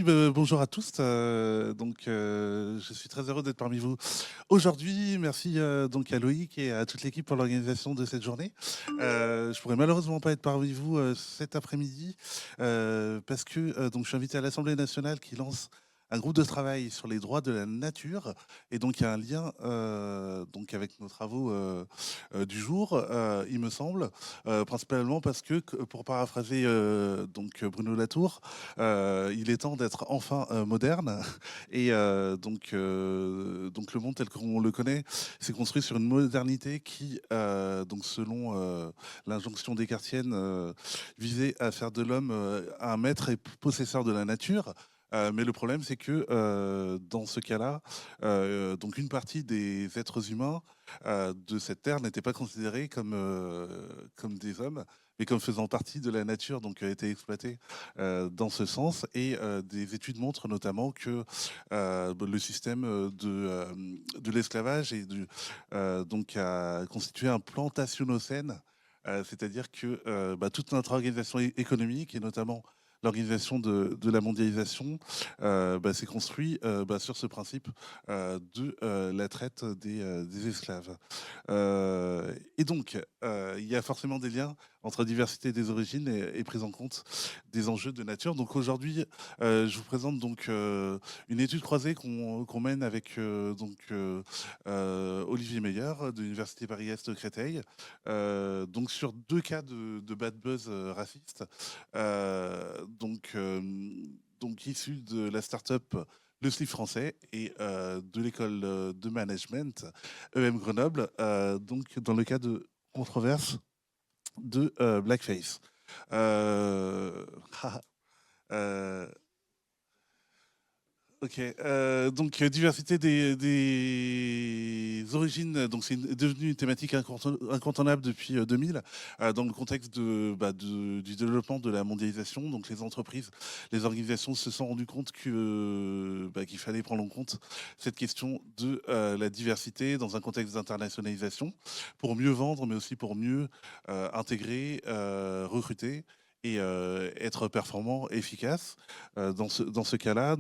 Bonjour à tous. Je suis très heureux d'être parmi vous aujourd'hui. Merci donc à Loïc et à toute l'équipe pour l'organisation de cette journée. Je pourrais malheureusement pas être parmi vous cet après-midi parce que donc je suis invité à l'Assemblée nationale qui lance un groupe de travail sur les droits de la nature et donc il y a un lien donc avec nos travaux du jour, il me semble, principalement parce que pour paraphraser donc Bruno Latour, il est temps d'être enfin moderne donc le monde tel qu'on le connaît s'est construit sur une modernité qui donc selon l'injonction descartienne visait à faire de l'homme un maître et possesseur de la nature. Mais le problème, c'est que dans ce cas-là, donc une partie des êtres humains de cette terre n'étaient pas considérés comme des hommes, mais comme faisant partie de la nature, donc a été exploités dans ce sens. Et des études montrent notamment que le système de l'esclavage donc a constitué un plantationnocène, c'est-à-dire que toute notre organisation économique et notamment l'organisation de la mondialisation s'est construit sur ce principe de la traite des esclaves. Et donc, il y a forcément des liens entre diversité des origines et prise en compte des enjeux de nature. Donc aujourd'hui, je vous présente donc une étude croisée qu'on mène avec Olivier Meyer de l'Université Paris-Est Créteil, donc sur deux cas de bad buzz raciste, donc issus de la start-up Le Slip Français et de l'école de management EM Grenoble, donc dans le cas de controverse de blackface. Euh, euh, Ok, diversité des origines, donc c'est devenu une thématique incontournable depuis 2000, dans le contexte du développement de la mondialisation. Donc les entreprises, les organisations se sont rendues compte qu'il fallait prendre en compte cette question de la diversité dans un contexte d'internationalisation pour mieux vendre, mais aussi pour mieux intégrer, recruter et être performant, efficace dans ce cas-là.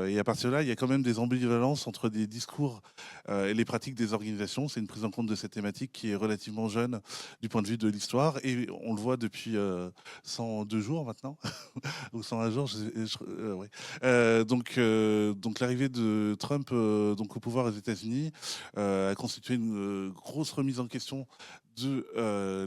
Et à partir de là, il y a quand même des ambivalences entre des discours et les pratiques des organisations. C'est une prise en compte de cette thématique qui est relativement jeune du point de vue de l'histoire. Et on le voit depuis 102 jours maintenant, ou 101 jours. Ouais. Donc l'arrivée de Trump donc au pouvoir aux États-Unis a constitué une grosse remise en question de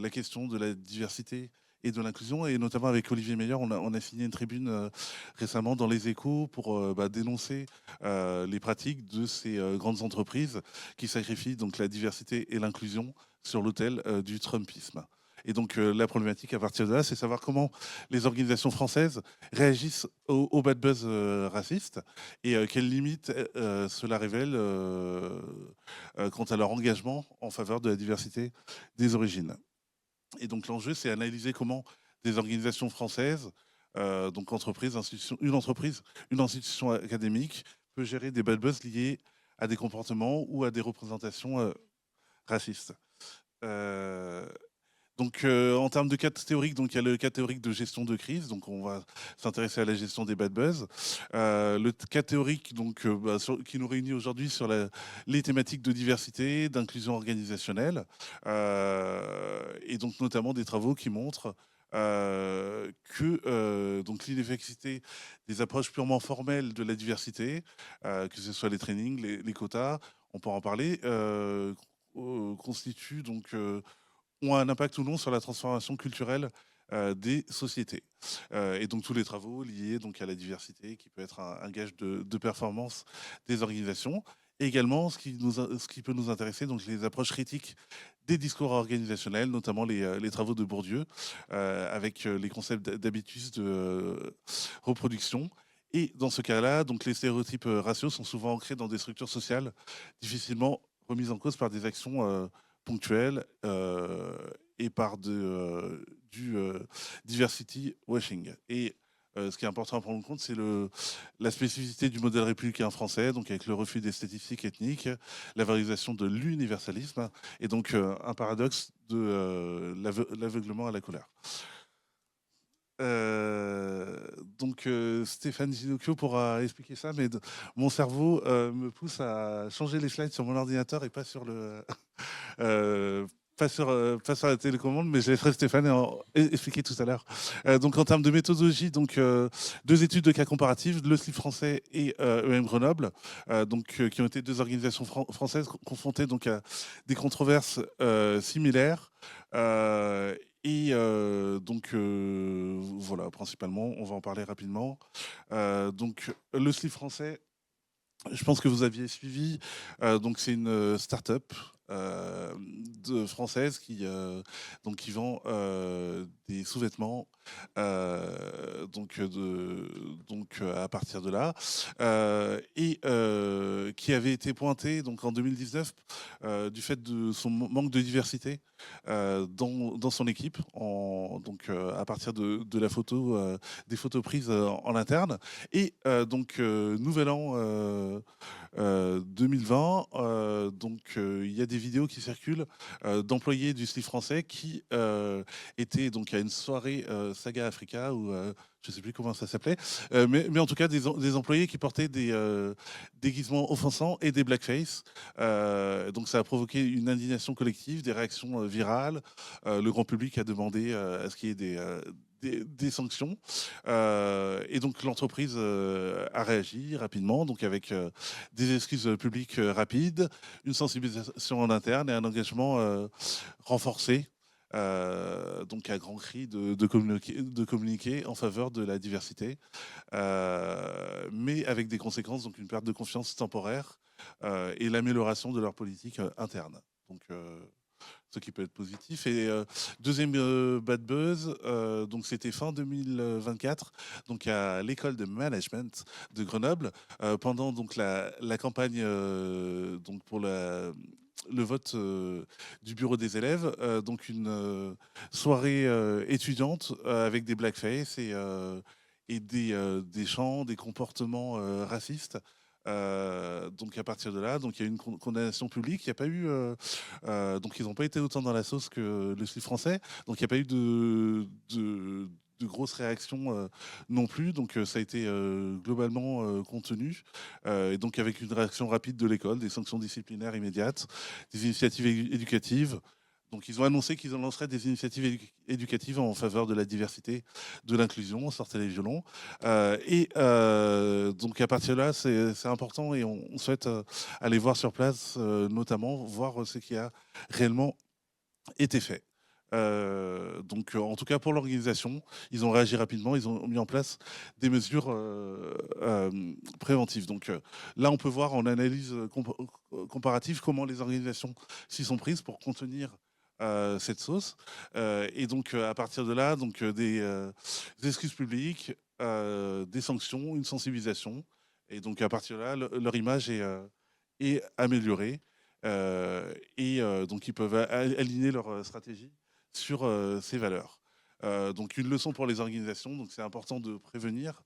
la question de la diversité et de l'inclusion, et notamment avec Olivier Meyer, on a signé une tribune récemment dans les Échos pour dénoncer les pratiques de ces grandes entreprises qui sacrifient donc la diversité et l'inclusion sur l'autel du Trumpisme. Et donc la problématique à partir de là, c'est savoir comment les organisations françaises réagissent au bad buzz raciste et quelles limites cela révèle quant à leur engagement en faveur de la diversité des origines. Et donc l'enjeu, c'est analyser comment des organisations françaises, donc une institution académique, peut gérer des bad buzz liés à des comportements ou à des représentations racistes. Euh, en termes de cas théoriques, donc il y a le cas théorique de gestion de crise, donc on va s'intéresser à la gestion des bad buzz. Le cas théorique qui nous réunit aujourd'hui sur les thématiques de diversité, d'inclusion organisationnelle, et donc notamment des travaux qui montrent que donc l'inefficacité des approches purement formelles de la diversité, que ce soit les trainings, les quotas, on peut en parler, constitue donc ont un impact ou non sur la transformation culturelle des sociétés. Et donc tous les travaux liés donc à la diversité, qui peut être un gage de performance des organisations. Et également, ce qui peut nous intéresser, donc les approches critiques des discours organisationnels, notamment les travaux de Bourdieu, avec les concepts d'habitus de reproduction. Et dans ce cas-là, donc les stéréotypes raciaux sont souvent ancrés dans des structures sociales difficilement remises en cause par des actions ponctuelles et par du diversity washing. Et ce qui est important à prendre en compte, c'est la spécificité du modèle républicain français, donc avec le refus des statistiques ethniques, la valorisation de l'universalisme, et donc un paradoxe de l'aveuglement à la colère. Stéphane Ginocchio pourra expliquer ça, mais mon cerveau me pousse à changer les slides sur mon ordinateur et pas sur le, euh, pas sur la télécommande, mais je laisserai Stéphane expliquer tout à l'heure. Donc en termes de méthodologie, deux études de cas comparatives, le SLIF français et EM Grenoble, qui ont été deux organisations françaises confrontées donc à des controverses similaires. Voilà, principalement, on va en parler rapidement. Le SLIF français, je pense que vous aviez suivi. C'est une start-up française qui vend des sous-vêtements. À partir de là, qui avait été pointé donc en 2019 du fait de son manque de diversité dans son équipe, à partir de la photo, des photos prises en interne. Nouvel an 2020, il y a des vidéos qui circulent d'employés du SLIF français qui étaient donc à une soirée Saga Africa ou je ne sais plus comment ça s'appelait, mais en tout cas des employés qui portaient des déguisements offensants et des blackface. Donc ça a provoqué une indignation collective, des réactions virales. Le grand public a demandé à ce qu'il y ait des sanctions. Et donc l'entreprise a réagi rapidement, donc avec des excuses publiques rapides, une sensibilisation en interne et un engagement renforcé. Donc à grands cris de communiquer en faveur de la diversité, mais avec des conséquences, donc une perte de confiance temporaire et l'amélioration de leur politique interne. Ce qui peut être positif. Et deuxième bad buzz, c'était fin 2024, donc à l'école de management de Grenoble, pendant donc la campagne pour le vote du bureau des élèves, une soirée étudiante avec des blackface et des chants, des comportements racistes. Donc à partir de là, il y a eu une condamnation publique. Il n'y a pas eu, ils n'ont pas été autant dans la sauce que le SLIF français. Donc il n'y a pas eu de grosses réactions non plus. Donc ça a été globalement contenu. Et donc avec une réaction rapide de l'école, des sanctions disciplinaires immédiates, des initiatives éducatives. Donc, ils ont annoncé qu'ils lanceraient des initiatives éducatives en faveur de la diversité, de l'inclusion, on sortait les violons. À partir de là, c'est important et on souhaite aller voir sur place, notamment voir ce qui a réellement été fait. En tout cas, pour l'organisation, ils ont réagi rapidement, ils ont mis en place des mesures préventives. Là, on peut voir en analyse comparative comment les organisations s'y sont prises pour contenir cette sauce. À partir de là, des excuses publiques, des sanctions, une sensibilisation. Et donc, à partir de là, leur image est améliorée. Ils peuvent aligner leur stratégie sur ces valeurs. Une leçon pour les organisations, donc c'est important de prévenir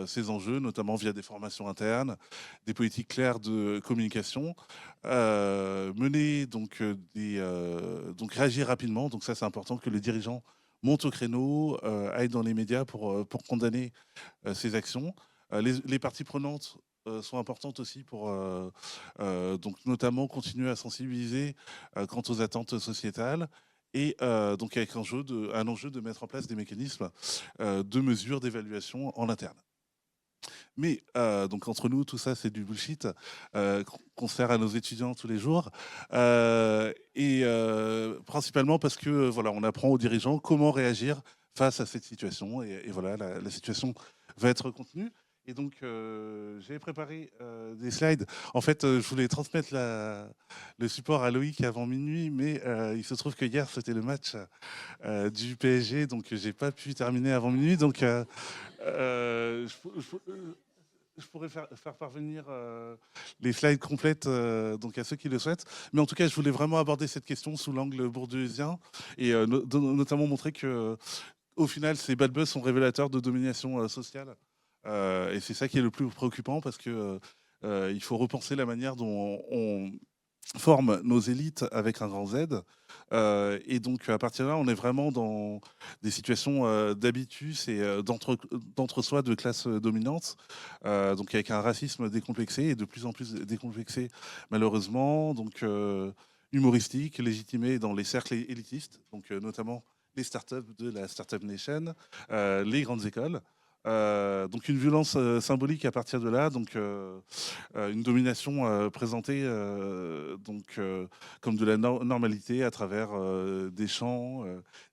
ces enjeux, notamment via des formations internes, des politiques claires de communication, réagir rapidement. Donc ça, c'est important que les dirigeants montent au créneau, aillent dans les médias pour condamner ces actions. Les parties prenantes sont importantes aussi pour notamment continuer à sensibiliser quant aux attentes sociétales et avec un enjeu de mettre en place des mécanismes de mesure, d'évaluation en interne. Mais entre nous, tout ça, c'est du bullshit qu'on sert à nos étudiants tous les jours. Principalement parce que voilà, on apprend aux dirigeants comment réagir face à cette situation. Et voilà, la situation va être contenue. Et donc, j'ai préparé des slides. En fait, je voulais transmettre le support à Loïc avant minuit, mais il se trouve que hier, c'était le match du PSG, donc j'ai pas pu terminer avant minuit. Donc, je pourrais faire parvenir les slides complètes à ceux qui le souhaitent. Mais en tout cas, je voulais vraiment aborder cette question sous l'angle bourdieusien et notamment montrer que, au final, ces bad buzz sont révélateurs de domination sociale. Et c'est ça qui est le plus préoccupant parce que il faut repenser la manière dont forment nos élites avec un grand Z. Et donc, à partir de là, on est vraiment dans des situations d'habitus et d'entre-soi de classe dominante, donc avec un racisme décomplexé et de plus en plus décomplexé, malheureusement, donc humoristique, légitimé dans les cercles élitistes, donc notamment les startups de la Startup Nation, les grandes écoles. Donc une violence symbolique à partir de là, donc une domination présentée comme de la normalité à travers des chants,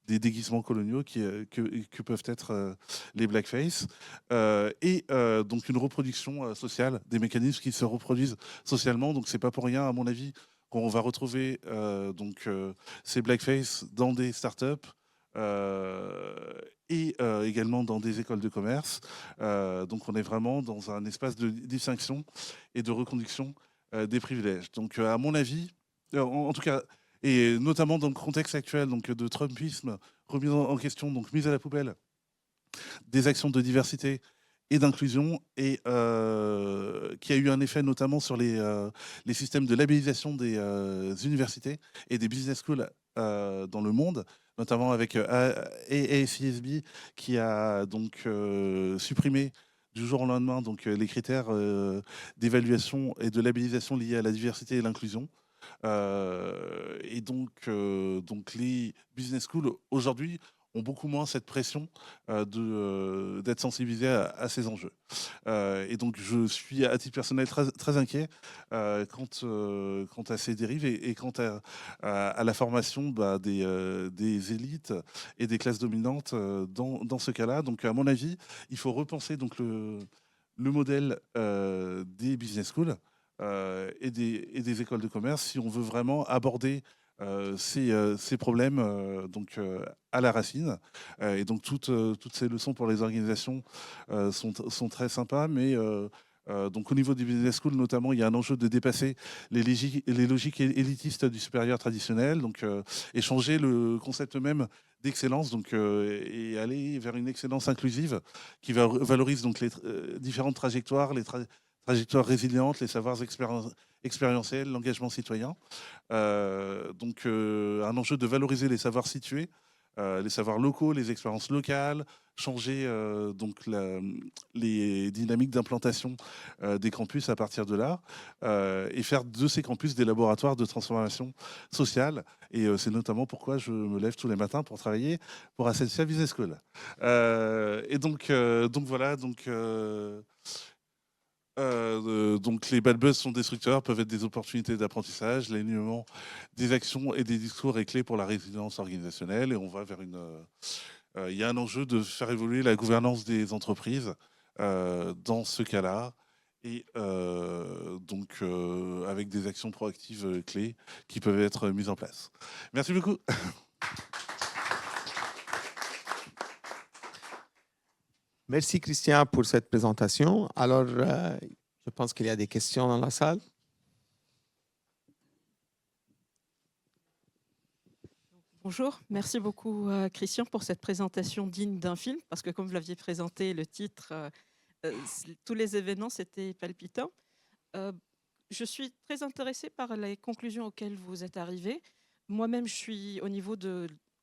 des déguisements coloniaux que peuvent être les blackface, donc une reproduction sociale, des mécanismes qui se reproduisent socialement. Donc c'est pas pour rien, à mon avis, qu'on va retrouver ces blackface dans des startups. Et également dans des écoles de commerce. Donc on est vraiment dans un espace de distinction et de reconduction des privilèges. Donc à mon avis, en tout cas, et notamment dans le contexte actuel donc, de Trumpisme, remise en question, donc mise à la poubelle, des actions de diversité et d'inclusion, et qui a eu un effet notamment sur les systèmes de labellisation des universités et des business schools dans le monde, notamment avec AACSB qui a donc supprimé du jour au lendemain donc, les critères d'évaluation et de labellisation liés à la diversité et l'inclusion. Donc les business schools aujourd'hui ont beaucoup moins cette pression d'être sensibilisés à ces enjeux. Et donc je suis à titre personnel très, très inquiet quant à ces dérives et quant à la formation des élites et des classes dominantes dans ce cas-là. Donc à mon avis, il faut repenser donc le modèle des business schools et des écoles de commerce si on veut vraiment aborder ces problèmes à la racine. Et donc toutes ces leçons pour les organisations sont très sympas, mais donc au niveau du business school notamment, il y a un enjeu de dépasser les logiques élitistes du supérieur traditionnel, donc et changer le concept même d'excellence, donc et aller vers une excellence inclusive qui valorise donc les différentes trajectoires, trajectoires résilientes, les savoirs expérientiels, l'engagement citoyen. Un enjeu de valoriser les savoirs situés, les savoirs locaux, les expériences locales, changer les dynamiques d'implantation des campus à partir de là, et faire de ces campus des laboratoires de transformation sociale. Et c'est notamment pourquoi je me lève tous les matins pour travailler pour Ascensia Business School. Donc voilà, donc les bad buzz sont destructeurs, peuvent être des opportunités d'apprentissage. L'alignement des actions et des discours est clé pour la résilience organisationnelle, et on va vers il y a un enjeu de faire évoluer la gouvernance des entreprises dans ce cas-là, et avec des actions proactives clés qui peuvent être mises en place. Merci beaucoup. Merci Christian pour cette présentation. Alors, je pense qu'il y a des questions dans la salle. Bonjour, merci beaucoup Christian pour cette présentation digne d'un film, parce que comme vous l'aviez présenté, le titre, tous les événements, c'était palpitant. Je suis très intéressée par les conclusions auxquelles vous êtes arrivés. Moi-même, je suis au niveau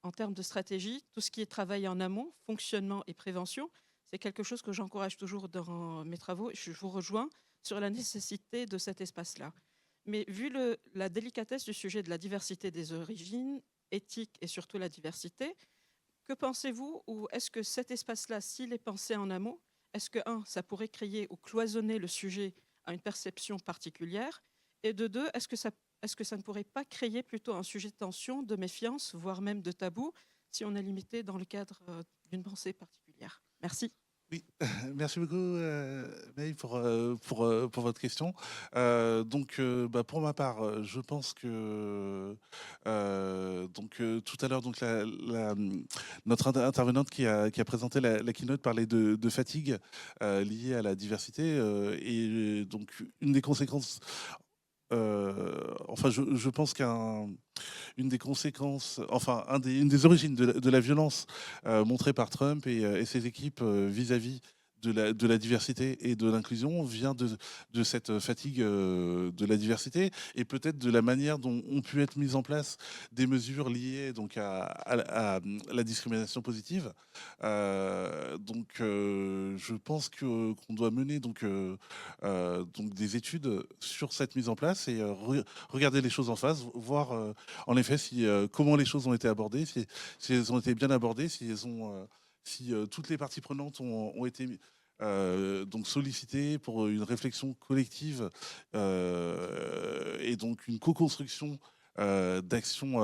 en termes de stratégie, tout ce qui est travail en amont, fonctionnement et prévention, c'est quelque chose que j'encourage toujours dans mes travaux. Je vous rejoins sur la nécessité de cet espace-là. Mais vu la délicatesse du sujet de la diversité des origines, éthique et surtout la diversité, que pensez-vous, ou est-ce que cet espace-là, s'il est pensé en amont, est-ce que, ça pourrait créer ou cloisonner le sujet à une perception particulière, et de deux, est-ce que ça ne pourrait pas créer plutôt un sujet de tension, de méfiance, voire même de tabou, si on est limité dans le cadre d'une pensée particulière? Merci. Oui, merci beaucoup Maï pour votre question. Pour ma part, je pense que tout à l'heure notre intervenante qui a présenté la keynote parlait de fatigue liée à la diversité, et donc une des conséquences. Je pense une des conséquences, une des origines de la violence montrée par Trump et ses équipes vis-à-vis de la diversité et de l'inclusion vient de cette fatigue de la diversité et peut-être de la manière dont ont pu être mises en place des mesures liées donc à la discrimination positive. Je pense qu'on doit mener donc des études sur cette mise en place et regarder les choses en face, voir en effet si, comment les choses ont été abordées, si elles ont été bien abordées, si toutes les parties prenantes ont été donc sollicitées pour une réflexion collective et donc une co-construction d'actions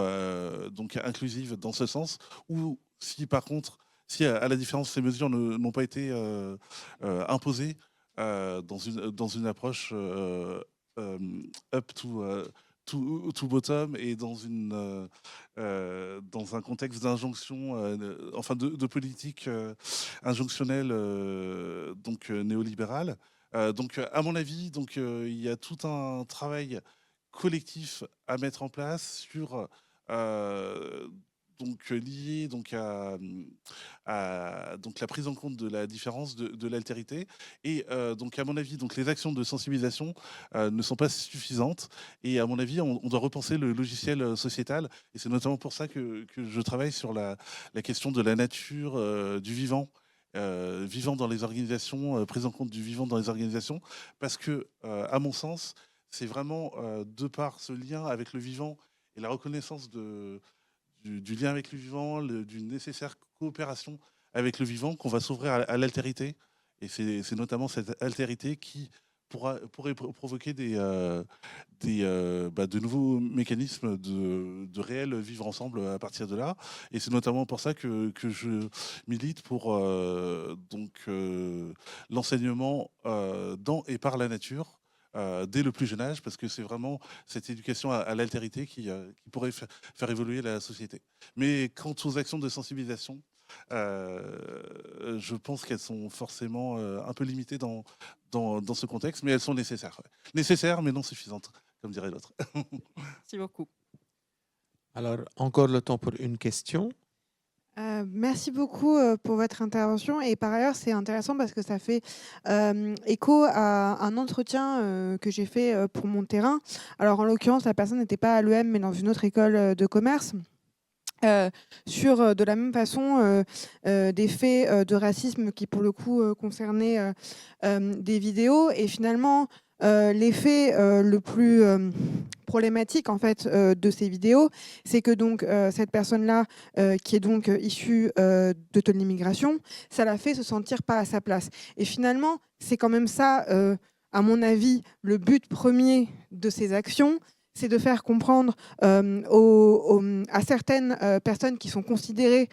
donc inclusives dans ce sens, ou si par contre, si à la différence ces mesures n'ont pas été imposées dans une approche euh, up to bottom et dans un contexte d'injonction, enfin de politique injonctionnelle néolibérale. Donc à mon avis, il y a tout un travail collectif à mettre en place sur lié à donc la prise en compte de la différence de l'altérité et donc à mon avis donc les actions de sensibilisation ne sont pas suffisantes et à mon avis on doit repenser le logiciel sociétal et c'est notamment pour ça que je travaille sur la question de la nature du vivant vivant dans les organisations, prise en compte du vivant dans les organisations, parce que, à mon sens, c'est vraiment de par ce lien avec le vivant et la reconnaissance du lien avec le vivant, d'une nécessaire coopération avec le vivant qu'on va s'ouvrir à l'altérité. Et c'est notamment cette altérité qui pourrait provoquer de nouveaux mécanismes de réel vivre ensemble à partir de là. Et c'est notamment pour ça que je milite pour l'enseignement dans et par la nature. Dès le plus jeune âge, parce que c'est vraiment cette éducation à l'altérité qui pourrait faire évoluer la société. Mais quant aux actions de sensibilisation, je pense qu'elles sont forcément un peu limitées dans ce contexte, mais elles sont nécessaires. Ouais. Nécessaires, mais non suffisantes, comme dirait l'autre. Merci beaucoup. Alors, encore le temps pour une question. Merci beaucoup pour votre intervention. Et par ailleurs, c'est intéressant parce que ça fait écho à un entretien que j'ai fait pour mon terrain. Alors, en l'occurrence, la personne n'était pas à l'EM, mais dans une autre école de commerce. Sur de la même façon des faits de racisme qui, pour le coup, concernaient des vidéos. Et finalement, l'effet le plus problématique en fait de ces vidéos, c'est que donc cette personne-là, qui est donc issue de l'immigration, ça la fait se sentir pas à sa place. Et finalement, c'est quand même ça, à mon avis, le but premier de ces actions, c'est de faire comprendre à certaines personnes qui sont considérées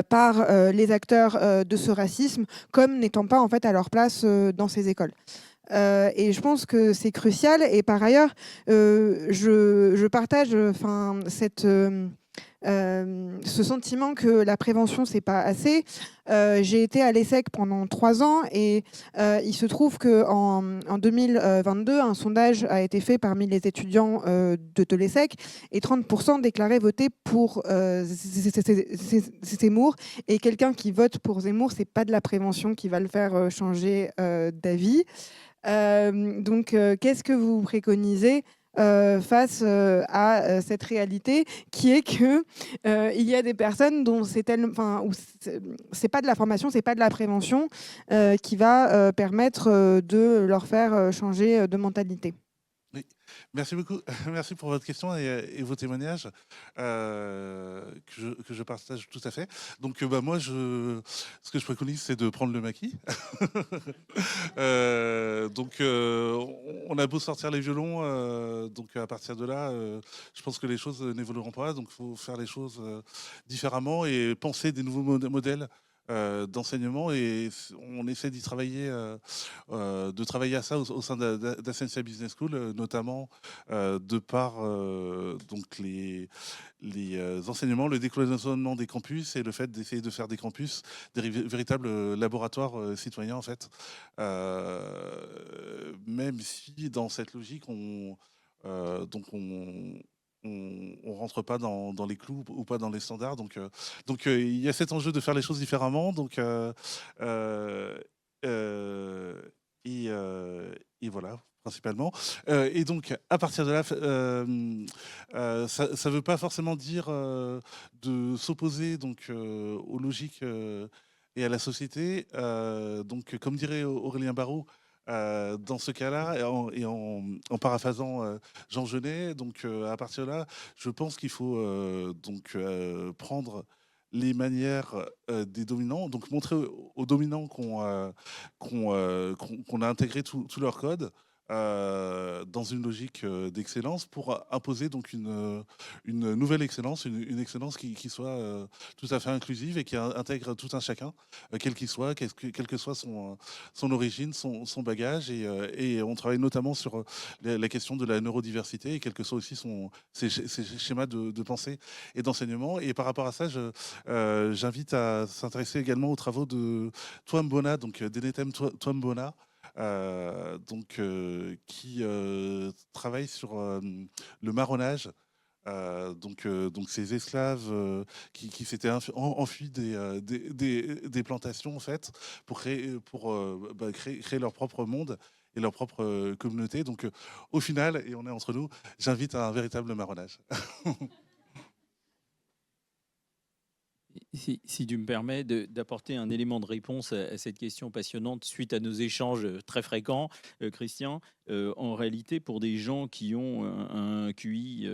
par les acteurs de ce racisme comme n'étant pas en fait à leur place dans ces écoles. Et je pense que c'est crucial. Et par ailleurs, je partage ce sentiment que la prévention, c'est pas assez. J'ai été à l'ESSEC pendant 3 ans et il se trouve qu'en 2022, un sondage a été fait parmi les étudiants de l'ESSEC et 30% déclaraient voter pour Zemmour. Et quelqu'un qui vote pour Zemmour, c'est pas de la prévention qui va le faire changer d'avis. Qu'est-ce que vous préconisez face à cette réalité qui est que il y a des personnes dont c'est pas de la formation, c'est pas de la prévention qui va permettre de leur faire changer de mentalité. Oui. Merci beaucoup. Merci pour votre question et vos témoignages que je partage tout à fait. Donc, moi, ce que je préconise, c'est de prendre le maquis. On a beau sortir les violons, donc à partir de là, je pense que les choses n'évolueront pas. Donc, il faut faire les choses différemment et penser des nouveaux modèles d'enseignement et on essaie d'y travailler, de travailler à ça au sein d'Ascensia Business School, notamment de par donc les enseignements, le décloisonnement des campus et le fait d'essayer de faire des campus des véritables laboratoires citoyens en fait. Même si dans cette logique on on rentre pas dans les clous ou pas dans les standards. Donc, il y a cet enjeu de faire les choses différemment. Donc, et voilà, principalement. Et donc, à partir de là, ça ne veut pas forcément dire de s'opposer donc aux logiques et à la société. Donc, comme dirait Aurélien Barraud, dans ce cas-là, en paraphrasant Jean Genet, donc à partir de là, je pense qu'il faut donc prendre les manières des dominants, donc montrer aux dominants qu'on a intégré tout leur code dans une logique d'excellence pour imposer donc une nouvelle excellence, une excellence qui soit tout à fait inclusive et qui intègre tout un chacun, quel qu'il soit, quelle que soit son origine, son bagage. Et on travaille notamment sur la question de la neurodiversité et quel que soit aussi ses schémas de pensée et d'enseignement. Et par rapport à ça, j'invite à s'intéresser également aux travaux de Twambona, donc d'Enetem Twambona, qui travaille sur le marronnage. Donc ces esclaves qui s'étaient enfuis des plantations en fait pour créer leur propre monde et leur propre communauté. Donc au final, et on est entre nous, j'invite à un véritable marronnage. Si tu me permets d'apporter un élément de réponse à cette question passionnante suite à nos échanges très fréquents, Christian, en réalité, pour des gens qui ont un QI,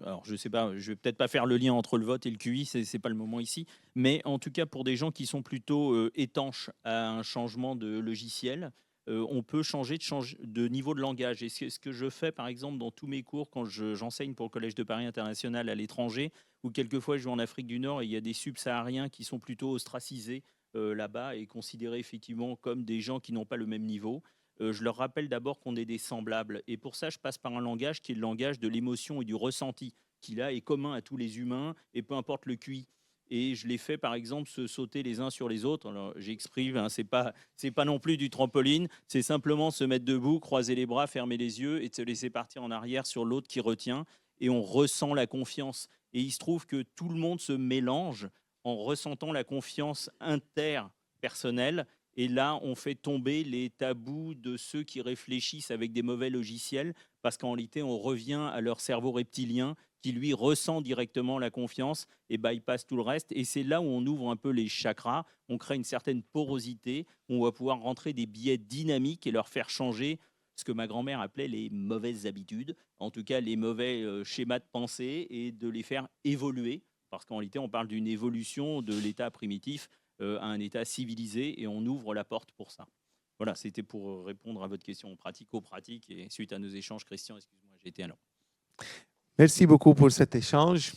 alors je sais pas, je vais peut-être pas faire le lien entre le vote et le QI, c'est pas le moment ici, mais en tout cas pour des gens qui sont plutôt étanches à un changement de logiciel, on peut changer de niveau de langage. Et ce que je fais, par exemple, dans tous mes cours, quand j'enseigne pour le Collège de Paris International à l'étranger, ou quelquefois je vais en Afrique du Nord et il y a des subsahariens qui sont plutôt ostracisés là-bas et considérés effectivement comme des gens qui n'ont pas le même niveau. Je leur rappelle d'abord qu'on est des semblables. Et pour ça, je passe par un langage qui est le langage de l'émotion et du ressenti, qui là est commun à tous les humains et peu importe le QI. Et je les fais par exemple se sauter les uns sur les autres. Alors j'exprime, hein, c'est pas non plus du trampoline, c'est simplement se mettre debout, croiser les bras, fermer les yeux et de se laisser partir en arrière sur l'autre qui retient. Et on ressent la confiance. Et il se trouve que tout le monde se mélange en ressentant la confiance interpersonnelle. Et là, on fait tomber les tabous de ceux qui réfléchissent avec des mauvais logiciels, parce qu'en réalité, on revient à leur cerveau reptilien qui, lui, ressent directement la confiance et bypasse tout le reste. Et c'est là où on ouvre un peu les chakras, on crée une certaine porosité, on va pouvoir rentrer des biais dynamiques et leur faire changer ce que ma grand-mère appelait les mauvaises habitudes, en tout cas les mauvais schémas de pensée, et de les faire évoluer, parce qu'en réalité, on parle d'une évolution de l'état primitif à un état civilisé, et on ouvre la porte pour ça. Voilà, c'était pour répondre à votre question pratico-pratique, et suite à nos échanges, Christian, excuse-moi, j'ai été alors. Merci beaucoup pour cet échange.